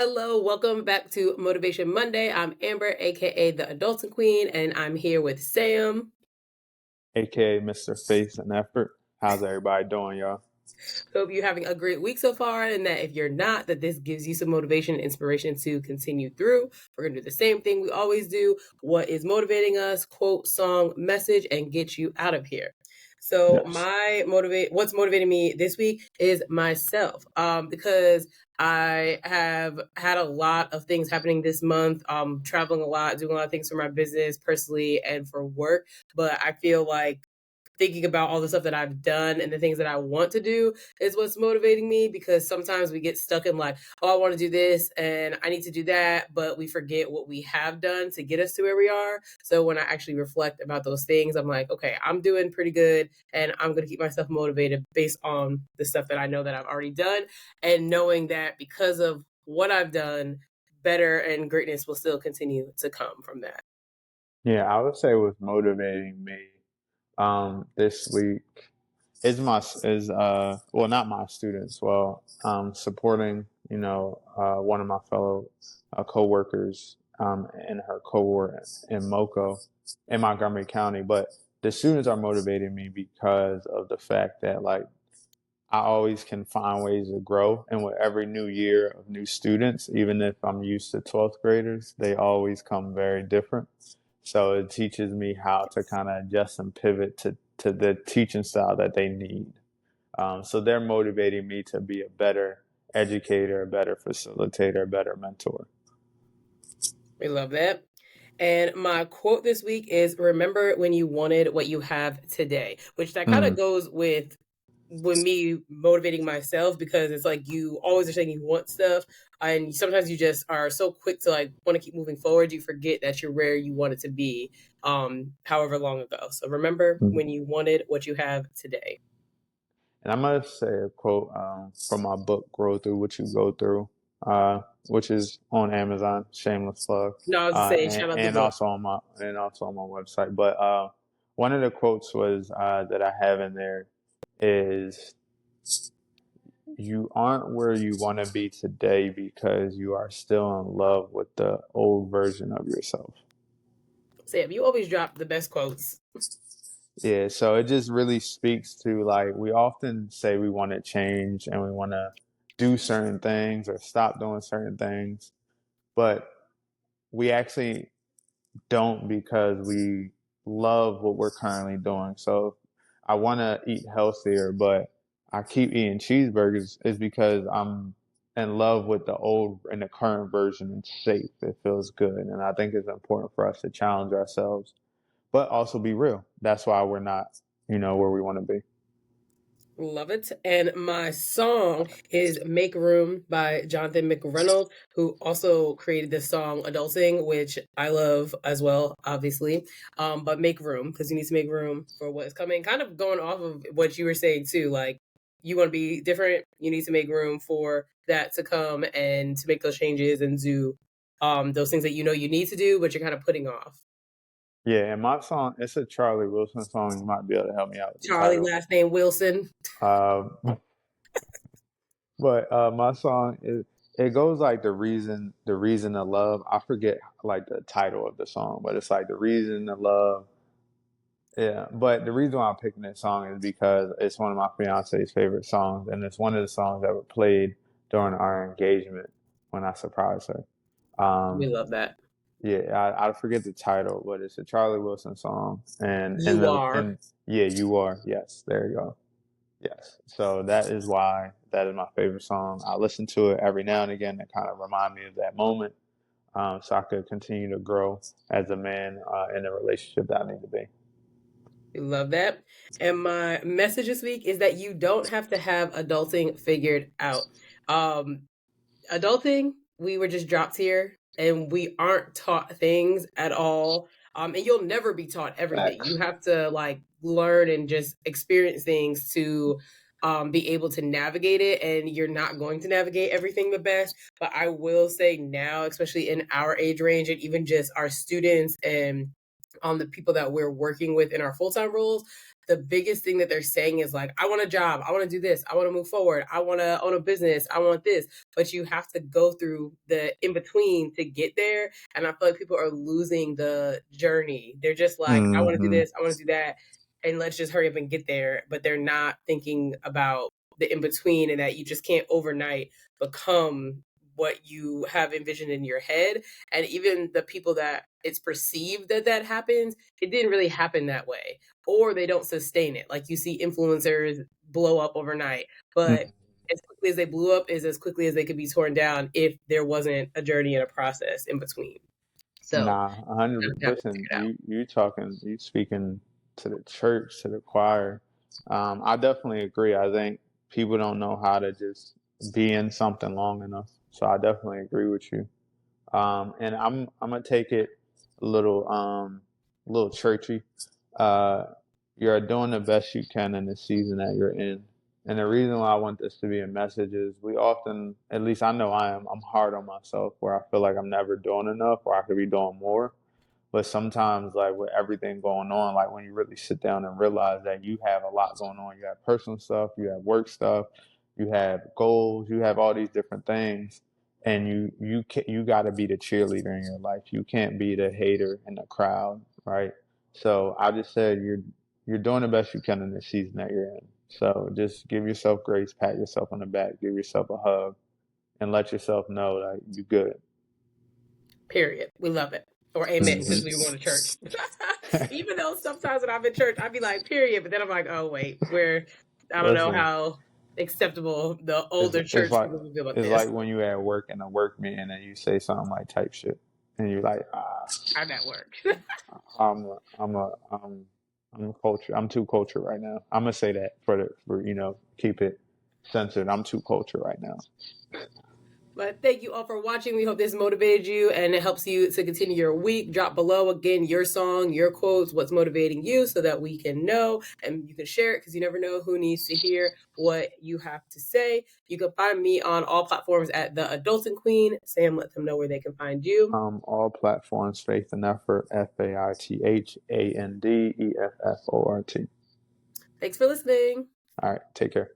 Hello, welcome back to Motivation Monday. I'm Amber, aka the Adulting Queen, and I'm here with Sam. aka Mr. Face and Effort. How's everybody doing, y'all? Hope you're having a great week so far, and that if you're not, that this gives you some motivation and inspiration to continue through. We're gonna do the same thing we always do. What is motivating us? Quote, song, message, and get you out of here. So Yes. what's motivating me this week is myself. Because I have had a lot of things happening this month, traveling a lot, doing a lot of things for my business, personally, and for work. But I feel like thinking about all the stuff that I've done and the things that I want to do is what's motivating me, because sometimes we get stuck in like, oh, I want to do this and I need to do that, but we forget what we have done to get us to where we are. So when I actually reflect about those things, I'm like, okay, I'm doing pretty good and I'm going to keep myself motivated based on the stuff that I know that I've already done, and knowing that because of what I've done, better and greatness will still continue to come from that. Yeah, I would say what's motivating me this week is well, not my students, supporting, one of my fellow co-workers in her cohort in Moco in Montgomery County. But the students are motivating me because of the fact that like I always can find ways to grow. And with every new year of new students, even if I'm used to 12th graders, they always come very different. So it teaches me how to kind of adjust and pivot to the teaching style that they need. So they're motivating me to be a better educator, a better facilitator, a better mentor. We love that. And my quote this week is, remember when you wanted what you have today, which that kind of Mm, goes with me motivating myself, because it's like you always are saying you want stuff, and sometimes you just are so quick to like want to keep moving forward, you forget that you're where you wanted to be however long ago. So remember mm. when you wanted what you have today. And I'm gonna say a quote from my book, "Grow Through What You Go Through," uh, which is on Amazon. Shameless plug, No, I was just saying, shout out the and book. also on my website. But one of the quotes was that I have in there is, "You aren't where you want to be today because you are still in love with the old version of yourself." Sam, you always drop the best quotes. Yeah, so it just really speaks to like we often say we want to change and we want to do certain things or stop doing certain things, but we actually don't because we love what we're currently doing. So I want to eat healthier, but I keep eating cheeseburgers is because I'm in love with the old and the current version. It's safe. It feels good. And I think it's important for us to challenge ourselves but also be real. That's why we're not, where we want to be. Love it. And my song is Make Room by Jonathan McReynolds, who also created this song Adulting, which I love as well, obviously. But make room, because you need to make room for what is coming. Kind of going off of what you were saying too, like you want to be different, you need to make room for that to come and to make those changes and do those things that you know you need to do, but you're kind of putting off. Yeah, and my song, it's a Charlie Wilson song. You might be able to help me out with the Charlie, title. last name Wilson. Uh, but my song is it goes like the reason to love. I forget like the title of the song, but it's like the reason to love. Yeah, but the reason why I'm picking this song is because it's one of my fiance's favorite songs, and it's one of the songs that were played during our engagement when I surprised her. We Um, love that. Yeah, I forget the title, but it's a Charlie Wilson song, You are. and yeah, you are. Yes, there you go. Yes, so that is why that is my favorite song. I listen to it every now and again to kind of remind me of that moment, so I could continue to grow as a man in the relationship that I need to be. We love that. And my message this week is that you don't have to have adulting figured out. Um, Adulting, we were just dropped here and we aren't taught things at all. And you'll never be taught everything. You Facts. have to like learn and just experience things to be able to navigate it. And you're not going to navigate everything the best. But I will say now, especially in our age range and even just our students and on the people that we're working with in our full-time roles, the biggest thing that they're saying is like, I want a job, I want to do this, I want to move forward, I want to own a business, I want this. But you have to go through the in between to get there. And I feel like people are losing the journey. They're just like, I want to do Hmm. this, I want to do that, and let's just hurry up and get there. But they're not thinking about the in between, and that you just can't overnight become what you have envisioned in your head. And even the people that it's perceived that that happens, it didn't really happen that way, or they don't sustain it. Like you see influencers blow up overnight, but as quickly as they blew up is as quickly as they could be torn down if there wasn't a journey and a process in between. So Nah, 100. you have to stick Listen, it out. you speaking to the church, to the choir. I definitely agree. I think people don't know how to just be in something long enough. So I definitely agree with you. And I'm gonna take it a little churchy. Uh, you're doing the best you can in the season that you're in. And the reason why I want this to be a message is we often, at least I know I am, I'm hard on myself where I feel like I'm never doing enough or I could be doing more. But sometimes, like with everything going on, like when you really sit down and realize that you have a lot going on, you have personal stuff, you have work stuff, you have goals, you have all these different things, and you got to be the cheerleader in your life. You can't be the hater in the crowd, right? So I just said you're doing the best you can in the season that you're in. So just give yourself grace, pat yourself on the back, give yourself a hug, and let yourself know that you're good. Period. We love it. Or amen, because we Hmm. go to church. Even though sometimes when I'm in church, I'd be like, period. But then I'm like, oh, wait, I don't know Listen, how acceptable the older it's church like people will feel about it's this. like when you at work in a work meeting and you say something like type shit, and you're like, I'm at work. I'm a, I'm a, I'm a culture. I'm too culture right now. I'm gonna say that for keep it censored. I'm too culture right now. But thank you all for watching. We hope this motivated you and it helps you to continue your week. Drop below again your song, your quotes, what's motivating you so that we can know and you can share it because you never know who needs to hear what you have to say. You can find me on all platforms at The Adulting Queen. Sam, let them know where they can find you. All platforms, Faith and Effort, FaithandEffort. Thanks for listening. All right, take care.